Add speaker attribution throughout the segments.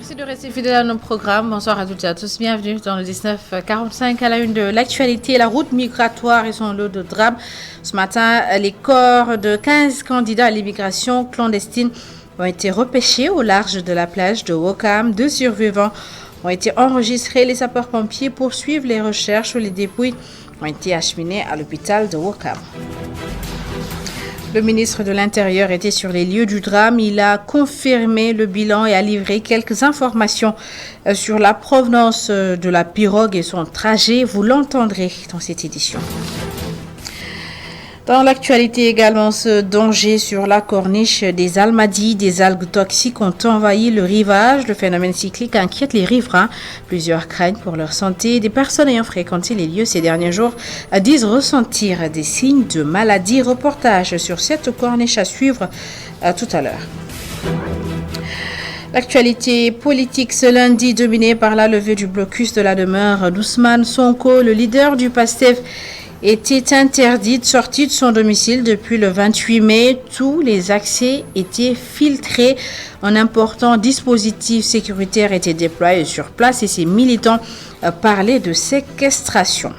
Speaker 1: Merci de rester fidèle à nos programmes. Bonsoir à toutes et à tous. Bienvenue dans le 1945 à la une de l'actualité. La route migratoire et son lot de drames. Ce matin, les corps de 15 candidats à l'immigration clandestine ont été repêchés au large de la plage de Ouakam. 2 survivants ont été enregistrés. Les sapeurs-pompiers poursuivent les recherches. Les dépouilles ont été acheminées à l'hôpital de Ouakam. Le ministre de l'Intérieur était sur les lieux du drame. Il a confirmé le bilan et a livré quelques informations sur la provenance de la pirogue et son trajet. Vous l'entendrez dans cette édition. Dans l'actualité également, ce danger sur la corniche des Almadies, des algues toxiques ont envahi le rivage. Le phénomène cyclique inquiète les riverains. Plusieurs craignent pour leur santé. Des personnes ayant fréquenté les lieux ces derniers jours disent ressentir des signes de maladie. Reportage sur cette corniche à suivre tout à l'heure. L'actualité politique ce lundi dominée par la levée du blocus de la demeure d'Ousmane Sonko, le leader du PASTEF, était interdit de sortie de son domicile depuis le 28 mai. Tous les accès étaient filtrés. Un important dispositif sécuritaire était déployé sur place et ses militants parlaient de séquestration.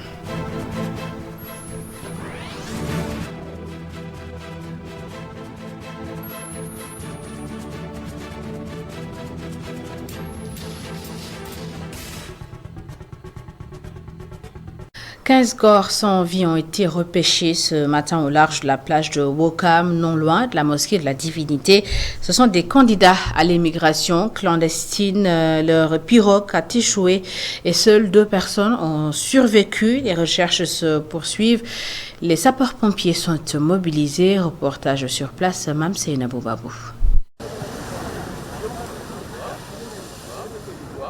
Speaker 1: 15 corps sans vie ont été repêchés ce matin au large de la plage de Ouakam, non loin de la mosquée de la Divinité. Ce sont des candidats à l'immigration clandestine. Leur pirogue a échoué et seules 2 personnes ont survécu. Les recherches se poursuivent. Les sapeurs-pompiers sont mobilisés. Reportage sur place, Mamseyna Boubabou.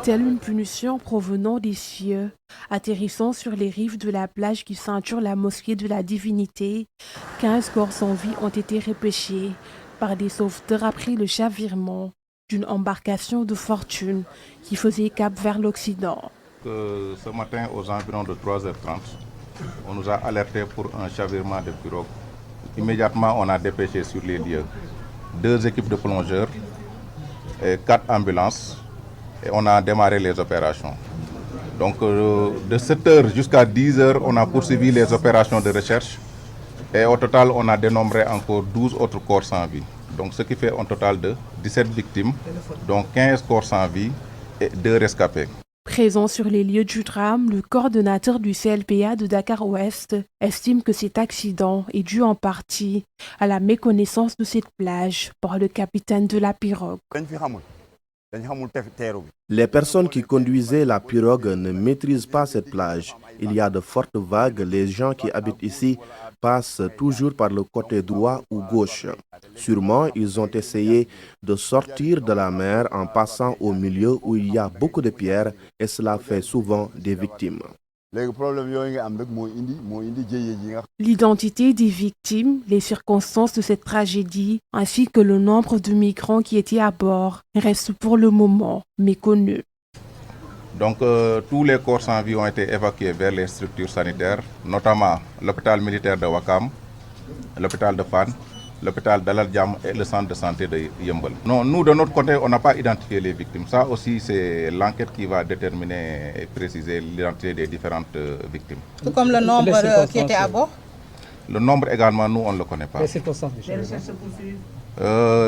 Speaker 2: Telle une punition provenant des cieux, atterrissant sur les rives de la plage qui ceinture la mosquée de la Divinité, 15 corps sans vie ont été repêchés par des sauveteurs après le chavirement d'une embarcation de fortune qui faisait cap vers l'Occident.
Speaker 3: Ce matin, aux environs de 3h30, on nous a alerté pour un chavirement de pirogue. Immédiatement, on a dépêché sur les lieux 2 équipes de plongeurs et 4 ambulances. Et on a démarré les opérations. Donc de 7h jusqu'à 10h, on a poursuivi les opérations de recherche. Et au total, on a dénombré encore 12 autres corps sans vie. Donc ce qui fait un total de 17 victimes, dont 15 corps sans vie et 2 rescapés.
Speaker 2: Présent sur les lieux du drame, le coordonnateur du CLPA de Dakar-Ouest estime que cet accident est dû en partie à la méconnaissance de cette plage par le capitaine de la pirogue.
Speaker 4: Les personnes qui conduisaient la pirogue ne maîtrisent pas cette plage. Il y a de fortes vagues. Les gens qui habitent ici passent toujours par le côté droit ou gauche. Sûrement, ils ont essayé de sortir de la mer en passant au milieu où il y a beaucoup de pierres et cela fait souvent des victimes.
Speaker 2: L'identité des victimes, les circonstances de cette tragédie, ainsi que le nombre de migrants qui étaient à bord, restent pour le moment méconnus.
Speaker 3: Donc tous les corps sans vie ont été évacués vers les structures sanitaires, notamment l'hôpital militaire de Ouakam, l'hôpital de Fan, l'hôpital d'Al Djam et le centre de santé de Yembel. Non, nous de notre côté, on n'a pas identifié les victimes. Ça aussi, c'est l'enquête qui va déterminer et préciser l'identité des différentes victimes.
Speaker 5: Tout comme le nombre qui était à bord?
Speaker 3: Le nombre également, nous, on ne le connaît pas.
Speaker 5: Les circonstances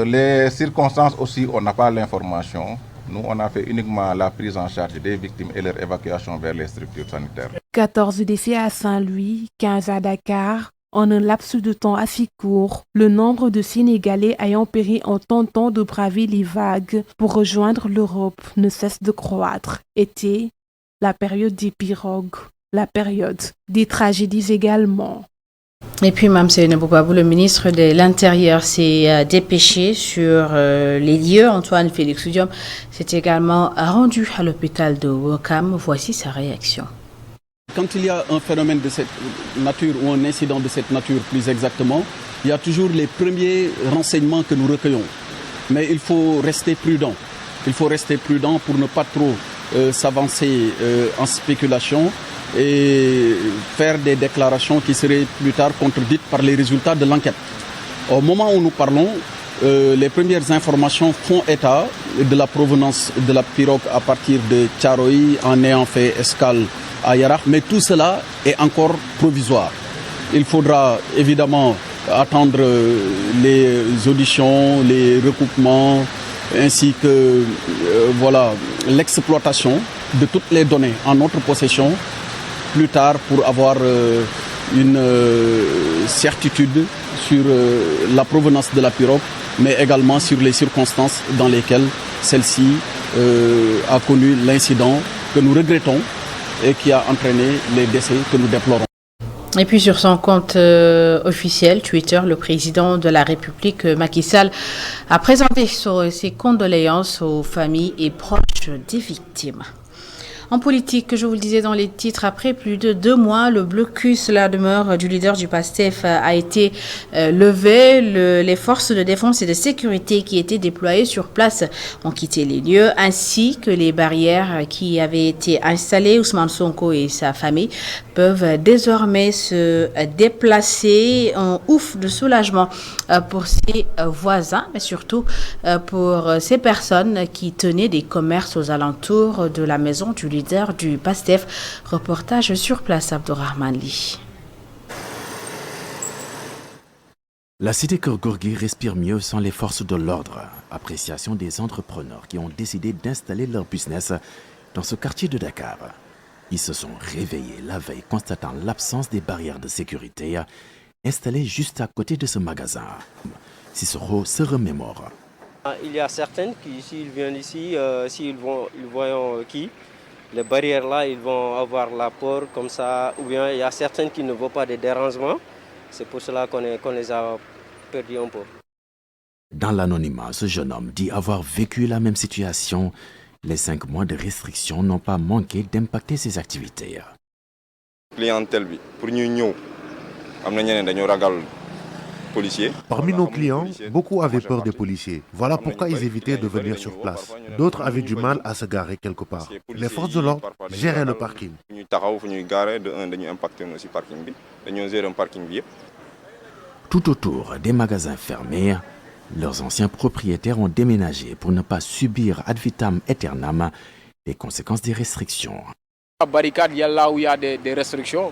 Speaker 3: les circonstances aussi, on n'a pas l'information. Nous, on a fait uniquement la prise en charge des victimes et leur évacuation vers les structures sanitaires.
Speaker 2: 14 décès à Saint-Louis, 15 à Dakar. En un laps de temps assez court, le nombre de Sénégalais ayant péri en tentant de braver les vagues pour rejoindre l'Europe ne cesse de croître. Été, la période des pirogues, la période des tragédies également.
Speaker 1: Et puis, Mamseyna Boubabou, le ministre de l'Intérieur s'est dépêché sur les lieux. Antoine Félix Diom s'est également rendu à l'hôpital de Ouakam. Voici sa réaction.
Speaker 6: Quand il y a un phénomène de cette nature ou un incident de cette nature plus exactement, il y a toujours les premiers renseignements que nous recueillons. Mais il faut rester prudent. Il faut rester prudent pour ne pas trop s'avancer en spéculation et faire des déclarations qui seraient plus tard contredites par les résultats de l'enquête. Au moment où nous parlons, les premières informations font état de la provenance de la pirogue à partir de Tcharoï en ayant fait escale à Yarak. Mais tout cela est encore provisoire. Il faudra évidemment attendre les auditions, les recoupements, ainsi que l'exploitation de toutes les données en notre possession plus tard pour avoir une certitude sur la provenance de la pirogue, mais également sur les circonstances dans lesquelles celle-ci a connu l'incident que nous regrettons et qui a entraîné les décès que nous déplorons.
Speaker 1: Et puis sur son compte officiel Twitter, le président de la République, Macky Sall, a présenté ses condoléances aux familles et proches des victimes. En politique, je vous le disais dans les titres, après plus de 2 mois, le blocus, la demeure du leader du PASTEF a été levé. Les forces de défense et de sécurité qui étaient déployées sur place ont quitté les lieux, ainsi que les barrières qui avaient été installées. Ousmane Sonko et sa famille peuvent désormais se déplacer. Un ouf de soulagement pour ses voisins, mais surtout pour ces personnes qui tenaient des commerces aux alentours de la maison du leader du PASTEF. Reportage sur place, Abdourahman Li.
Speaker 7: La cité Keur Gorgui respire mieux sans les forces de l'ordre. Appréciation des entrepreneurs qui ont décidé d'installer leur business dans ce quartier de Dakar. Ils se sont réveillés la veille constatant l'absence des barrières de sécurité installées juste à côté de ce magasin. Cicero se remémore.
Speaker 8: Il y a certains qui, s'ils viennent ici, s'ils voient les barrières là, ils vont avoir la peur comme ça, ou bien il y a certains qui ne voient pas de dérangement. C'est pour cela qu'on les a perdus un peu.
Speaker 7: Dans l'anonymat, ce jeune homme dit avoir vécu la même situation. Les 5 mois de restrictions n'ont pas manqué d'impacter ses activités.
Speaker 9: Clientèle, pour nous,
Speaker 10: parmi nos clients, beaucoup avaient peur des policiers. Voilà pourquoi ils évitaient de venir sur place. D'autres avaient du mal à se garer quelque part. Les forces de l'ordre géraient le parking.
Speaker 7: Tout autour des magasins fermés, leurs anciens propriétaires ont déménagé pour ne pas subir ad vitam aeternam les conséquences des restrictions.
Speaker 11: La barricade, il y a là où il y a des restrictions.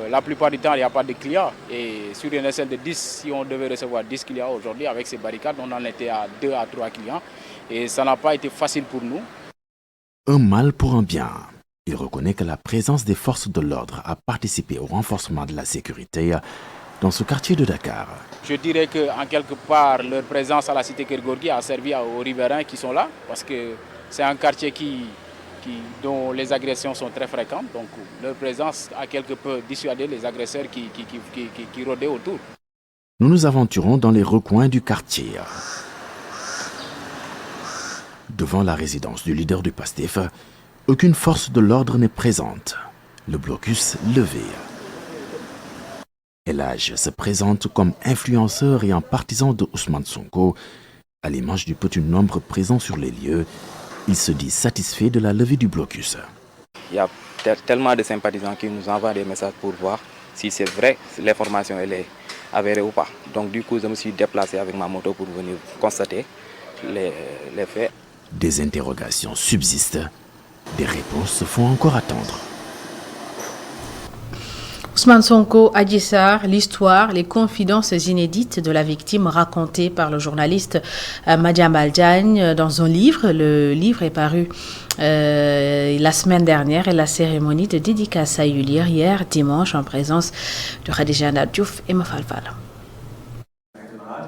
Speaker 11: La plupart du temps, il n'y a pas de clients. Et sur une échelle de 10, si on devait recevoir 10 clients aujourd'hui, avec ces barricades, on en était à 2 à 3 clients. Et ça n'a pas été facile pour nous.
Speaker 7: Un mal pour un bien. Il reconnaît que la présence des forces de l'ordre a participé au renforcement de la sécurité dans ce quartier de Dakar.
Speaker 11: Je dirais qu'en quelque part, leur présence à la cité Keur Gorgui a servi aux riverains qui sont là, parce que c'est un quartier dont les agressions sont très fréquentes. Donc leur présence a quelque peu dissuadé les agresseurs qui rôdaient autour.
Speaker 7: Nous nous aventurons dans les recoins du quartier. Devant la résidence du leader du PASTEF, aucune force de l'ordre n'est présente. Le blocus levé. Elhadj se présente comme influenceur et un partisan de Ousmane Sonko. À l'image du petit nombre présent sur les lieux, il se dit satisfait de la levée du blocus.
Speaker 12: Il y a tellement de sympathisants qui nous envoient des messages pour voir si c'est vrai, l'information elle est avérée ou pas. Donc du coup, je me suis déplacé avec ma moto pour venir constater les faits.
Speaker 7: Des interrogations subsistent, des réponses se font encore attendre.
Speaker 1: Ousmane Sonko, Adji Sarr, l'histoire, les confidences inédites de la victime racontées par le journaliste Madiambal Diagne dans un livre. Le livre est paru la semaine dernière et la cérémonie de dédicace a eu lieu hier dimanche en présence de Khadija Diouf et Mafalfal.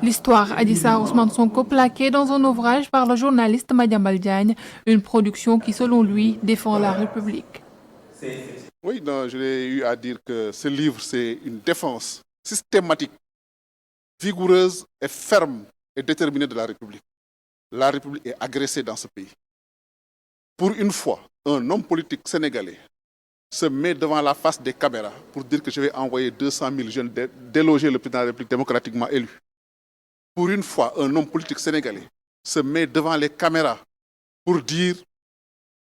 Speaker 2: L'histoire Adji Sarr Ousmane Sonko plaquée dans un ouvrage par le journaliste Madiambal Diagne, une production qui selon lui défend la République.
Speaker 13: Oui, je l'ai eu à dire que ce livre, c'est une défense systématique, vigoureuse et ferme et déterminée de la République. La République est agressée dans ce pays. Pour une fois, un homme politique sénégalais se met devant la face des caméras pour dire que je vais envoyer 200 000 jeunes déloger le président de la République démocratiquement élu. Pour une fois, un homme politique sénégalais se met devant les caméras pour dire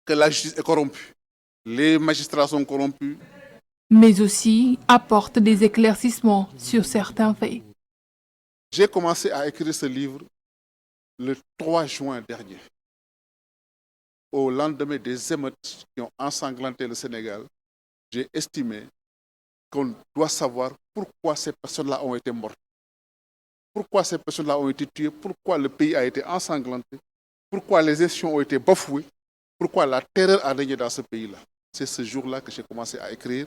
Speaker 13: que la justice est corrompue. Les magistrats sont corrompus.
Speaker 2: Mais aussi apporte des éclaircissements sur certains faits.
Speaker 13: J'ai commencé à écrire ce livre le 3 juin dernier, au lendemain des émeutes qui ont ensanglanté le Sénégal. J'ai estimé qu'on doit savoir pourquoi ces personnes-là ont été mortes, pourquoi ces personnes-là ont été tuées, pourquoi le pays a été ensanglanté, pourquoi les institutions ont été bafouées, pourquoi la terreur a régné dans ce pays-là. C'est ce jour-là que j'ai commencé à écrire.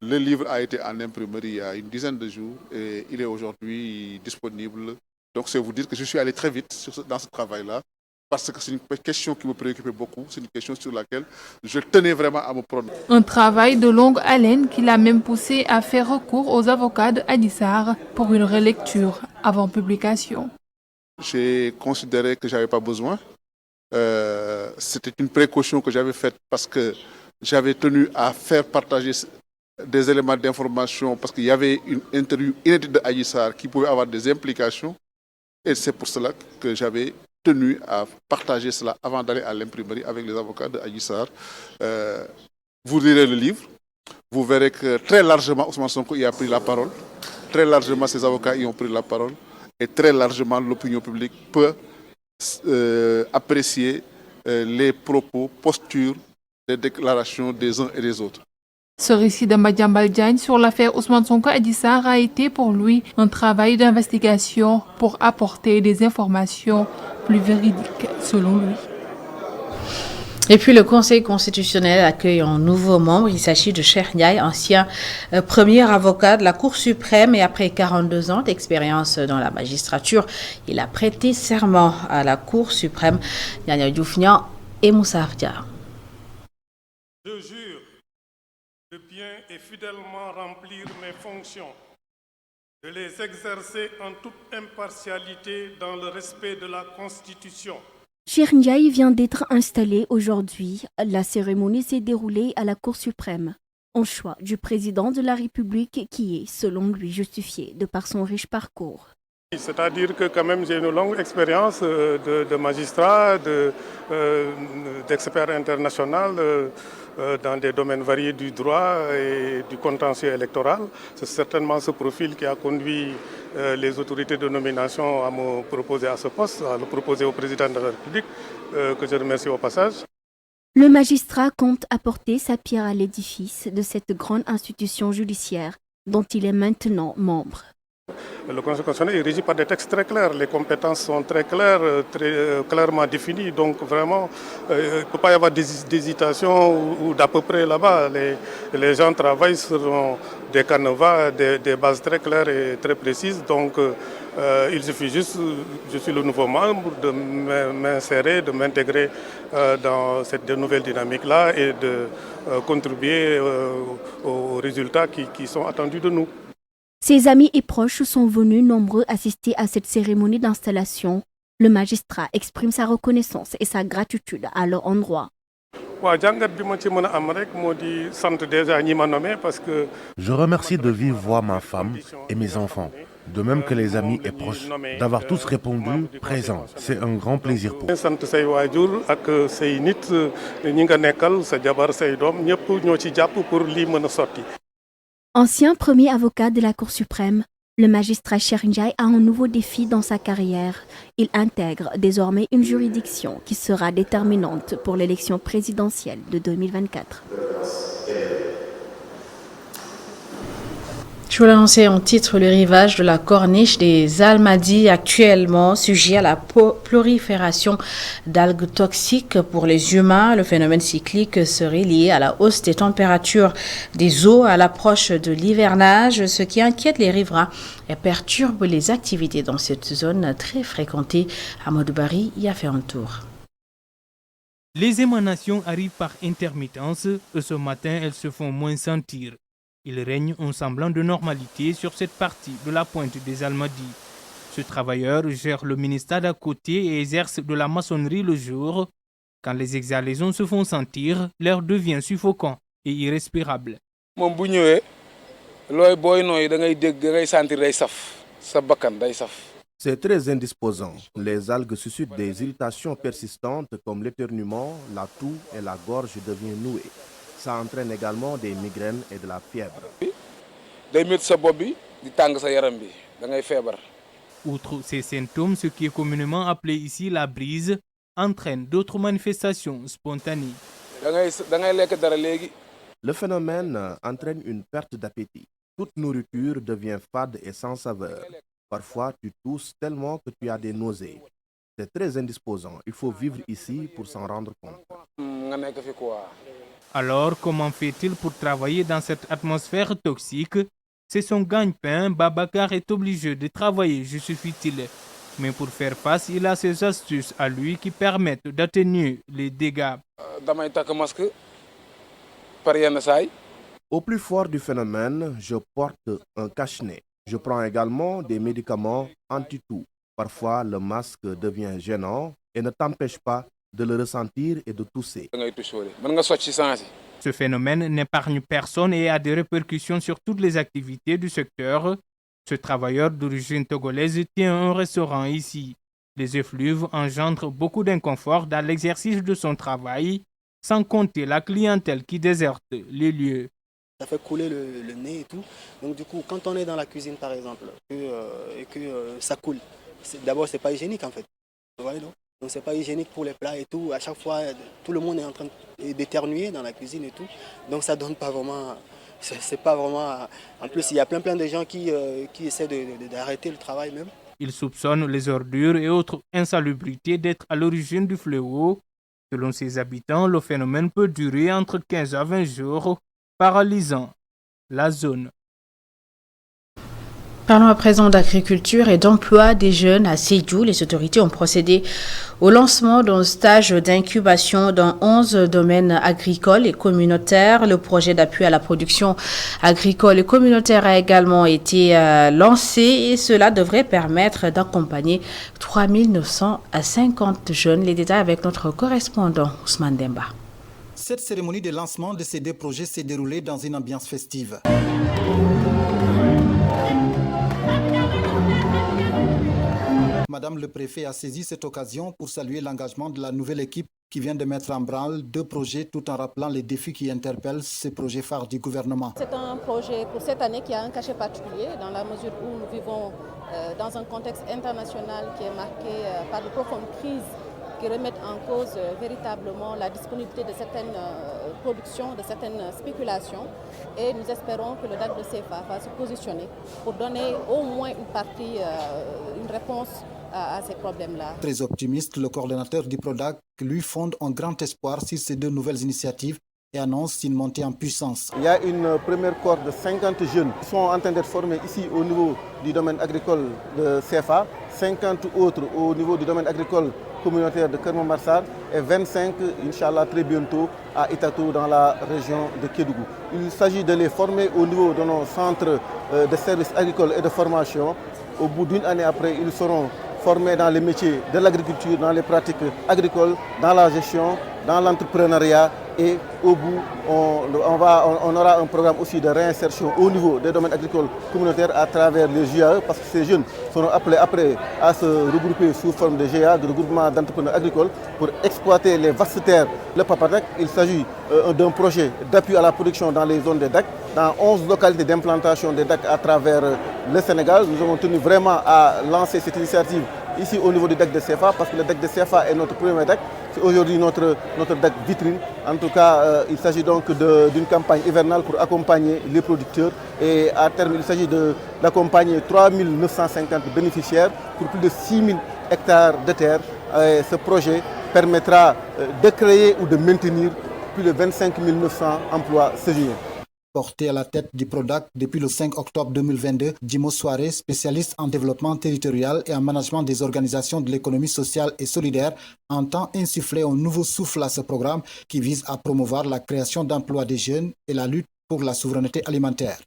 Speaker 13: Le livre a été en imprimerie il y a une dizaine de jours et il est aujourd'hui disponible. Donc c'est vous dire que je suis allé très vite dans ce travail-là parce que c'est une question qui me préoccupait beaucoup, c'est une question sur laquelle je tenais vraiment à me prononcer.
Speaker 2: Un travail de longue haleine qui l'a même poussé à faire recours aux avocats d'Adji Sarr pour une relecture avant publication.
Speaker 13: J'ai considéré que je n'avais pas besoin. C'était une précaution que j'avais faite parce que j'avais tenu à faire partager des éléments d'information parce qu'il y avait une interview inédite de Adji Sarr qui pouvait avoir des implications. Et c'est pour cela que j'avais tenu à partager cela avant d'aller à l'imprimerie avec les avocats de Adji Sarr. Vous lirez le livre, vous verrez que très largement Ousmane Sonko y a pris la parole, très largement ses avocats y ont pris la parole et très largement l'opinion publique peut apprécier les propos, postures, les déclarations des uns et des autres.
Speaker 2: Ce récit de Madiambal Diagne sur l'affaire Ousmane Sonko Adji Sarr a été pour lui un travail d'investigation pour apporter des informations plus véridiques selon lui.
Speaker 1: Et puis le Conseil constitutionnel accueille un nouveau membre. Il s'agit de Cheikh Ndiaye, ancien premier avocat de la Cour suprême et après 42 ans d'expérience dans la magistrature, il a prêté serment à la Cour suprême. Nyanya Diouf Niang et Moussa Afdia.
Speaker 14: Je jure de bien et fidèlement remplir mes fonctions, de les exercer en toute impartialité dans le respect de la Constitution.
Speaker 15: Cheikh Ndiaye vient d'être installé aujourd'hui. La cérémonie s'est déroulée à la Cour suprême. Un choix du président de la République qui est, selon lui, justifié de par son riche parcours.
Speaker 14: C'est-à-dire que quand même j'ai une longue expérience de magistrat, d'expert international dans des domaines variés du droit et du contentieux électoral. C'est certainement ce profil qui a conduit les autorités de nomination à me proposer à ce poste, à le proposer au président de la République, que je remercie au passage.
Speaker 15: Le magistrat compte apporter sa pierre à l'édifice de cette grande institution judiciaire dont il est maintenant membre.
Speaker 14: Le Conseil constitutionnel est régi par des textes très clairs. Les compétences sont très claires, très clairement définies. Donc vraiment, il ne peut pas y avoir d'hésitation ou d'à peu près là-bas. Les gens travaillent sur des canevas, des bases très claires et très précises. Donc il suffit juste, je suis le nouveau membre, de m'insérer, de m'intégrer dans cette nouvelle dynamique-là et de contribuer aux résultats qui sont attendus de nous.
Speaker 15: Ses amis et proches sont venus nombreux assister à cette cérémonie d'installation. Le magistrat exprime sa reconnaissance et sa gratitude à leur endroit.
Speaker 10: Je remercie de vive voix ma femme et mes enfants, de même que les amis et proches, d'avoir tous répondu présent. C'est un grand plaisir pour moi.
Speaker 15: Ancien premier avocat de la Cour suprême, le magistrat Cheikh Ndiaye a un nouveau défi dans sa carrière. Il intègre désormais une juridiction qui sera déterminante pour l'élection présidentielle de 2024.
Speaker 1: Je vous l'annonçais en titre, le rivage de la corniche des Almadies actuellement sujet à la prolifération d'algues toxiques pour les humains. Le phénomène cyclique serait lié à la hausse des températures des eaux à l'approche de l'hivernage, ce qui inquiète les riverains et perturbe les activités dans cette zone très fréquentée. Amadou Bari y a fait un tour.
Speaker 16: Les émanations arrivent par intermittence et ce matin, elles se font moins sentir. Il règne un semblant de normalité sur cette partie de la pointe des Almadies. Ce travailleur gère le ministère d'à côté et exerce de la maçonnerie le jour. Quand les exhalaisons se font sentir, l'air devient suffocant et irrespirable.
Speaker 4: C'est très indisposant. Les algues suscitent des irritations persistantes comme l'éternuement, la toux et la gorge devient nouée. Ça entraîne également des migraines et de la fièvre.
Speaker 16: Outre ces symptômes, ce qui est communément appelé ici la brise entraîne d'autres manifestations spontanées.
Speaker 4: Le phénomène entraîne une perte d'appétit. Toute nourriture devient fade et sans saveur. Parfois, tu tousses tellement que tu as des nausées. C'est très indisposant. Il faut vivre ici pour s'en rendre compte.
Speaker 16: Alors, comment fait-il pour travailler dans cette atmosphère toxique? C'est son gagne-pain. Babacar est obligé de travailler juste futile. Mais pour faire face, il a ses astuces à lui qui permettent d'atténuer les dégâts.
Speaker 4: Au plus fort du phénomène, je porte un cache-nez. Je prends également des médicaments anti-toux. Parfois, le masque devient gênant et ne t'empêche pas de le ressentir et de tousser.
Speaker 16: Ce phénomène n'épargne personne et a des répercussions sur toutes les activités du secteur. Ce travailleur d'origine togolaise tient un restaurant ici. Les effluves engendrent beaucoup d'inconfort dans l'exercice de son travail, sans compter la clientèle qui déserte les lieux.
Speaker 17: Ça fait couler le nez et tout. Donc du coup, quand on est dans la cuisine par exemple, et que ça coule, d'abord c'est pas hygiénique en fait. Vous voyez, non? Donc c'est pas hygiénique pour les plats et tout. À chaque fois, tout le monde est en train d'éternuer dans la cuisine et tout. Donc ça donne pas vraiment... C'est pas vraiment... En plus, il y a plein de gens qui essaient d'arrêter le travail même.
Speaker 16: Il soupçonne les ordures et autres insalubrités d'être à l'origine du fléau. Selon ses habitants, le phénomène peut durer entre 15 à 20 jours, paralysant la zone.
Speaker 1: Parlons à présent d'agriculture et d'emploi des jeunes à Sédhiou. Les autorités ont procédé au lancement d'un stage d'incubation dans 11 domaines agricoles et communautaires. Le projet d'appui à la production agricole et communautaire a également été lancé et cela devrait permettre d'accompagner 3950 jeunes. Les détails avec notre correspondant Ousmane Demba.
Speaker 18: Cette cérémonie de lancement de ces deux projets s'est déroulée dans une ambiance festive. Madame le préfet a saisi cette occasion pour saluer l'engagement de la nouvelle équipe qui vient de mettre en branle deux projets tout en rappelant les défis qui interpellent ces projets phares du gouvernement.
Speaker 5: C'est un projet pour cette année qui a un cachet particulier dans la mesure où nous vivons dans un contexte international qui est marqué par de profondes crises qui remettent en cause véritablement la disponibilité de certaines productions, de certaines spéculations. Et nous espérons que le DAC de CFA va se positionner pour donner au moins une partie, une réponse à ces problèmes-là.
Speaker 18: Très optimiste, le coordonnateur du PRODAC lui fonde un grand espoir sur ces deux nouvelles initiatives et annonce une montée en puissance.
Speaker 19: Il y a une première cohorte de 50 jeunes qui sont en train d'être formés ici au niveau du domaine agricole de CFA, 50 autres au niveau du domaine agricole communautaire de Kermont-Marsar et 25, Inch'Allah, très bientôt à Itato dans la région de Kédougou. Il s'agit de les former au niveau de nos centres de services agricoles et de formation. Au bout d'une année après, ils seront formés dans les métiers de l'agriculture, dans les pratiques agricoles, dans la gestion, dans l'entrepreneuriat et au bout, on aura un programme aussi de réinsertion au niveau des domaines agricoles communautaires à travers les GAE parce que ces jeunes seront appelés après à se regrouper sous forme de GA, de regroupement d'entrepreneurs agricoles pour exploiter les vastes terres. Le PAPADAC, il s'agit d'un projet d'appui à la production dans les zones des DAC, dans 11 localités d'implantation des DAC à travers le Sénégal. Nous avons tenu vraiment à lancer cette initiative ici au niveau du DAC de CFA parce que le DAC de CFA est notre premier DAC. C'est aujourd'hui notre DAC vitrine. En tout cas, il s'agit donc d'une campagne hivernale pour accompagner les producteurs et à terme, il s'agit d'accompagner 3950 bénéficiaires pour plus de 6000 hectares de terre. Et ce projet permettra de créer ou de maintenir plus de 25 900 emplois saisonniers.
Speaker 18: Porté à la tête du PRODAC depuis le 5 octobre 2022, Djimo Soare, spécialiste en développement territorial et en management des organisations de l'économie sociale et solidaire, entend insuffler un nouveau souffle à ce programme qui vise à promouvoir la création d'emplois des jeunes et la lutte pour la souveraineté alimentaire.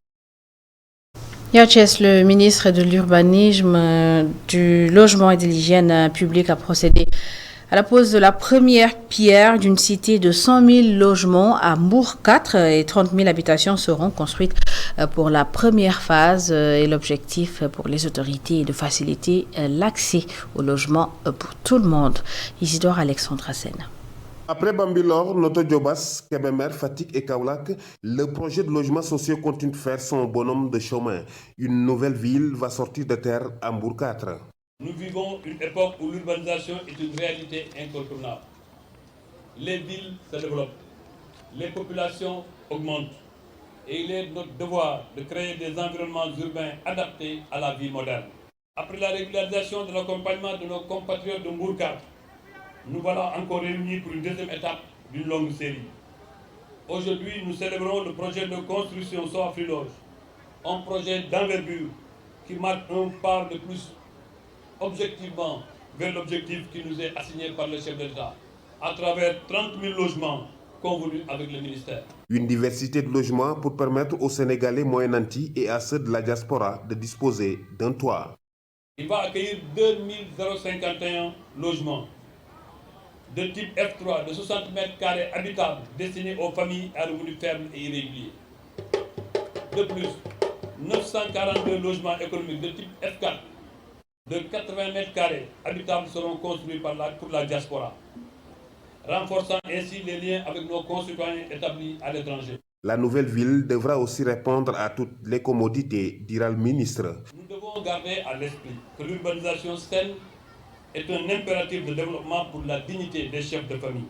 Speaker 1: Yaches, le ministre de l'Urbanisme, du Logement et de l'Hygiène publique a procédé à la pose de la première pierre d'une cité de 100 000 logements à Mour 4 et 30 000 habitations seront construites pour la première phase et l'objectif pour les autorités est de faciliter l'accès au logement pour tout le monde. Isidore Alexandre Sen.
Speaker 20: Après Bambilor, Noto Djobas, Kébémer, Fatick et Kaolack, le projet de logement social continue de faire son bonhomme de chemin. Une nouvelle ville va sortir de terre à Mbour 4.
Speaker 21: Nous vivons une époque où l'urbanisation est une réalité incontournable. Les villes se développent, les populations augmentent et il est de notre devoir de créer des environnements urbains adaptés à la vie moderne. Après la régularisation de l'accompagnement de nos compatriotes de Mbour 4, nous voilà encore réunis pour une deuxième étape d'une longue série. Aujourd'hui, nous célébrons le projet de construction Soafriloge, un projet d'envergure qui marque un pas de plus objectivement vers l'objectif qui nous est assigné par le chef de l'État, à travers 30 000 logements convenus avec le ministère.
Speaker 20: Une diversité de logements pour permettre aux Sénégalais moyen nantis et à ceux de la diaspora de disposer d'un toit.
Speaker 21: Il va accueillir 2051 logements de type F3 de 60 mètres carrés habitables destinés aux familles à revenus faibles et irréguliers. De plus, 942 logements économiques de type F4 de 80 mètres carrés habitables seront construits pour la diaspora, renforçant ainsi les liens avec nos concitoyens établis à l'étranger.
Speaker 20: La nouvelle ville devra aussi répondre à toutes les commodités, dira le ministre.
Speaker 21: Nous devons garder à l'esprit que l'urbanisation saine est un impératif de développement pour la dignité des chefs de famille.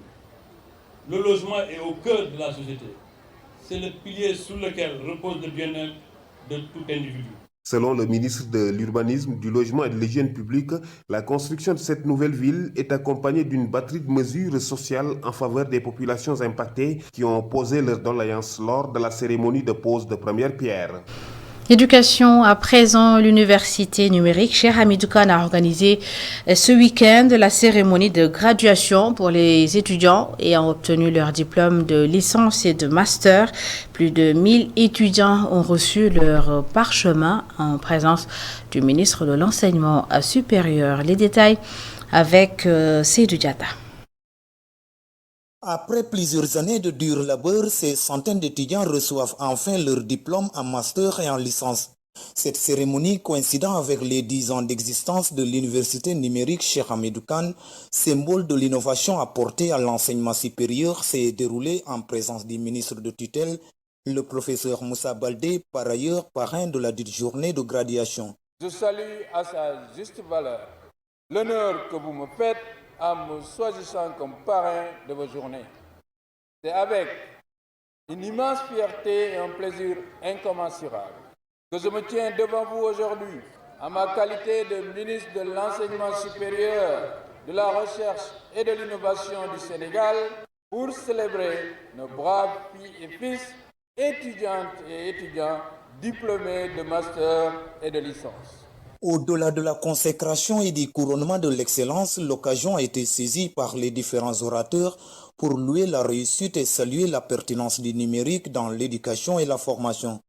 Speaker 21: Le logement est au cœur de la société. C'est le pilier sur lequel repose le bien-être de tout individu.
Speaker 20: Selon le ministre de l'Urbanisme, du Logement et de l'Hygiène publique, la construction de cette nouvelle ville est accompagnée d'une batterie de mesures sociales en faveur des populations impactées qui ont posé leur doléance lors de la cérémonie de pose de première pierre.
Speaker 1: Éducation à présent, l'université numérique Cheikh Hamidou Kane a organisé ce week-end la cérémonie de graduation pour les étudiants ayant obtenu leur diplôme de licence et de master. Plus de 1000 étudiants ont reçu leur parchemin en présence du ministre de l'Enseignement supérieur. Les détails avec Seydou Diata.
Speaker 22: Après plusieurs années de dur labeur, ces centaines d'étudiants reçoivent enfin leur diplôme en master et en licence. Cette cérémonie, coïncidant avec les 10 ans d'existence de l'université numérique Cheikh Hamidou Kane, symbole de l'innovation apportée à l'enseignement supérieur, s'est déroulée en présence du ministre de tutelle, le professeur Moussa Baldé, par ailleurs parrain de la dite journée de graduation.
Speaker 23: Je salue à sa juste valeur l'honneur que vous me faites en me choisissant comme parrain de vos journées. C'est avec une immense fierté et un plaisir incommensurable que je me tiens devant vous aujourd'hui en ma qualité de ministre de l'Enseignement supérieur, de la Recherche et de l'Innovation du Sénégal pour célébrer nos braves filles et fils, étudiantes et étudiants diplômés de master et de licence.
Speaker 22: Au-delà de la consécration et du couronnement de l'excellence, l'occasion a été saisie par les différents orateurs pour louer la réussite et saluer la pertinence du numérique dans l'éducation et la formation.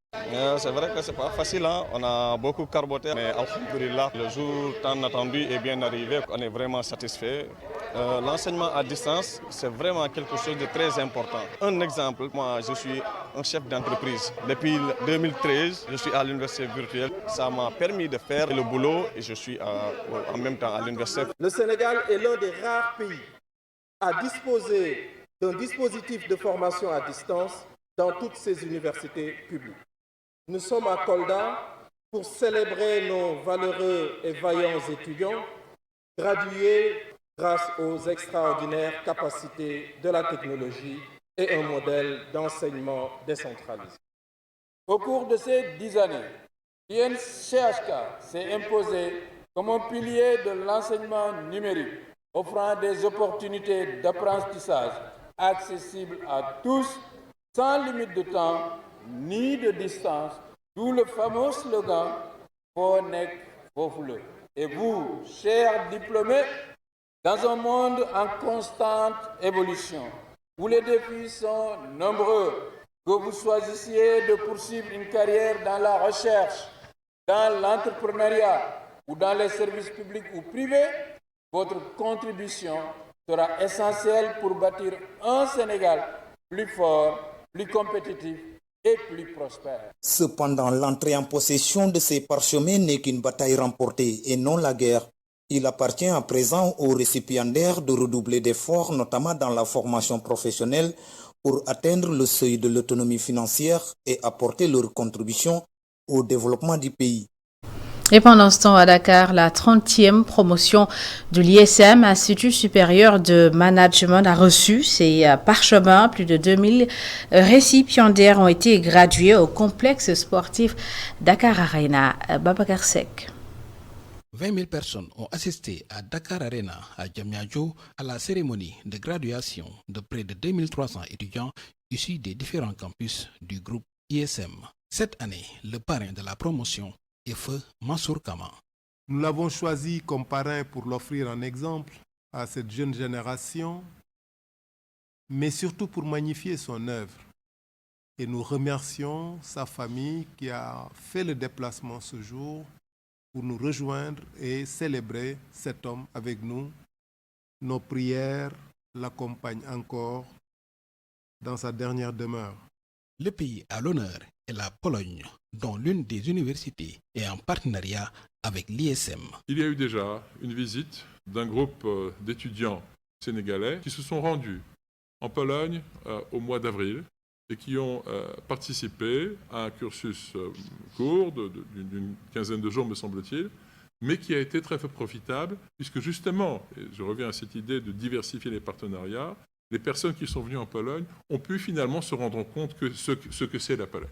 Speaker 9: C'est vrai que c'est pas facile, hein? On a beaucoup carboté, mais alhamdoulilah, le jour tant attendu est bien arrivé, on est vraiment satisfait. L'enseignement à distance, c'est vraiment quelque chose de très important. Un exemple, moi je suis un chef d'entreprise. Depuis 2013, je suis à l'université virtuelle. Ça m'a permis de faire le boulot et je suis en même temps à l'université.
Speaker 24: Le Sénégal est l'un des rares pays à disposer d'un dispositif de formation à distance dans toutes ses universités publiques. Nous sommes à Kolda pour célébrer nos valeureux et vaillants étudiants, gradués grâce aux extraordinaires capacités de la technologie et un modèle d'enseignement décentralisé.
Speaker 23: Au cours de ces 10 années, l'INCHK s'est imposé comme un pilier de l'enseignement numérique, offrant des opportunités d'apprentissage accessibles à tous, sans limite de temps ni de distance, d'où le fameux slogan « Fonek Fofule ». Et vous, chers diplômés, dans un monde en constante évolution, où les défis sont nombreux, que vous choisissiez de poursuivre une carrière dans la recherche, dans l'entrepreneuriat ou dans les services publics ou privés, votre contribution sera essentielle pour bâtir un Sénégal plus fort, plus compétitif et plus prospère.
Speaker 22: Cependant, l'entrée en possession de ces parchemins n'est qu'une bataille remportée et non la guerre. Il appartient à présent aux récipiendaires de redoubler d'efforts, notamment dans la formation professionnelle, pour atteindre le seuil de l'autonomie financière et apporter leur contribution au développement du pays.
Speaker 1: Et pendant ce temps, à Dakar, la 30e promotion de l'ISM, Institut supérieur de management, a reçu ses parchemins. Plus de 2000 récipiendaires ont été gradués au complexe sportif Dakar Arena. Babacar Seck.
Speaker 3: 20 000 personnes ont assisté à Dakar Arena à Diamniadio à la cérémonie de graduation de près de 2300 étudiants issus des différents campus du groupe ISM. Cette année, le parrain de la promotion est Feu Mansour Kama.
Speaker 6: Nous l'avons choisi comme parrain pour l'offrir un exemple à cette jeune génération, mais surtout pour magnifier son œuvre. Et nous remercions sa famille qui a fait le déplacement ce jour pour nous rejoindre et célébrer cet homme avec nous. Nos prières l'accompagnent encore dans sa dernière demeure.
Speaker 3: Le pays à l'honneur est la Pologne, dont l'une des universités est en partenariat avec l'ISM.
Speaker 8: Il y a eu déjà une visite d'un groupe d'étudiants sénégalais qui se sont rendus en Pologne au mois d'avril et qui ont participé à un cursus court d'une quinzaine de jours, me semble-t-il, mais qui a été très profitable, puisque justement, et je reviens à cette idée de diversifier les partenariats, les personnes qui sont venues en Pologne ont pu finalement se rendre compte que ce que c'est la Pologne.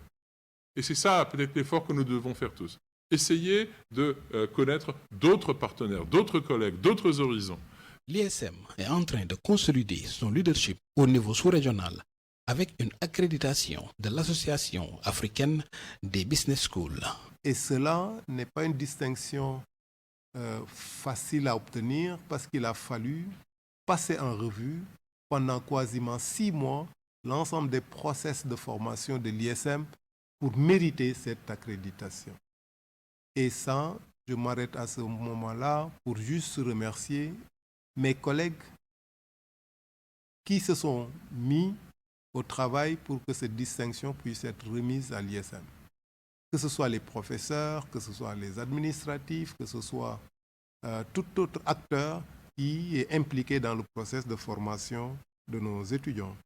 Speaker 8: Et c'est ça peut-être l'effort que nous devons faire tous. Essayer de connaître d'autres partenaires, d'autres collègues, d'autres horizons.
Speaker 3: L'ISM est en train de consolider son leadership au niveau sous-régional avec une accréditation de l'Association africaine des business schools.
Speaker 6: Et cela n'est pas une distinction facile à obtenir parce qu'il a fallu passer en revue pendant quasiment 6 mois l'ensemble des process de formation de l'ISM pour mériter cette accréditation. Et ça, je m'arrête à ce moment-là pour juste remercier mes collègues qui se sont mis au travail pour que cette distinction puisse être remise à l'ISM. Que ce soit les professeurs, que ce soit les administratifs, que ce soit tout autre acteur qui est impliqué dans le processus de formation de nos étudiants.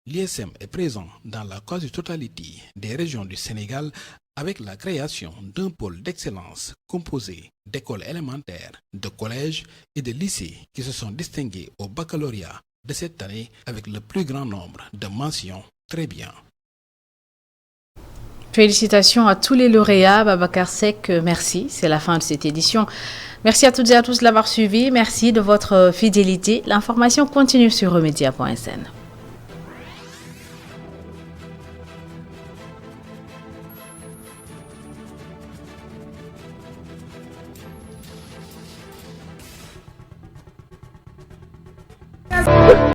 Speaker 3: L'ISM est présent dans la quasi-totalité des régions du Sénégal avec la création d'un pôle d'excellence composé d'écoles élémentaires, de collèges et de lycées qui se sont distingués au baccalauréat de cette année avec le plus grand nombre de mentions. Très bien.
Speaker 1: Félicitations à tous les lauréats. Babacar Seck, merci. C'est la fin de cette édition. Merci à toutes et à tous de l'avoir suivi. Merci de votre fidélité. L'information continue sur remedia.sn.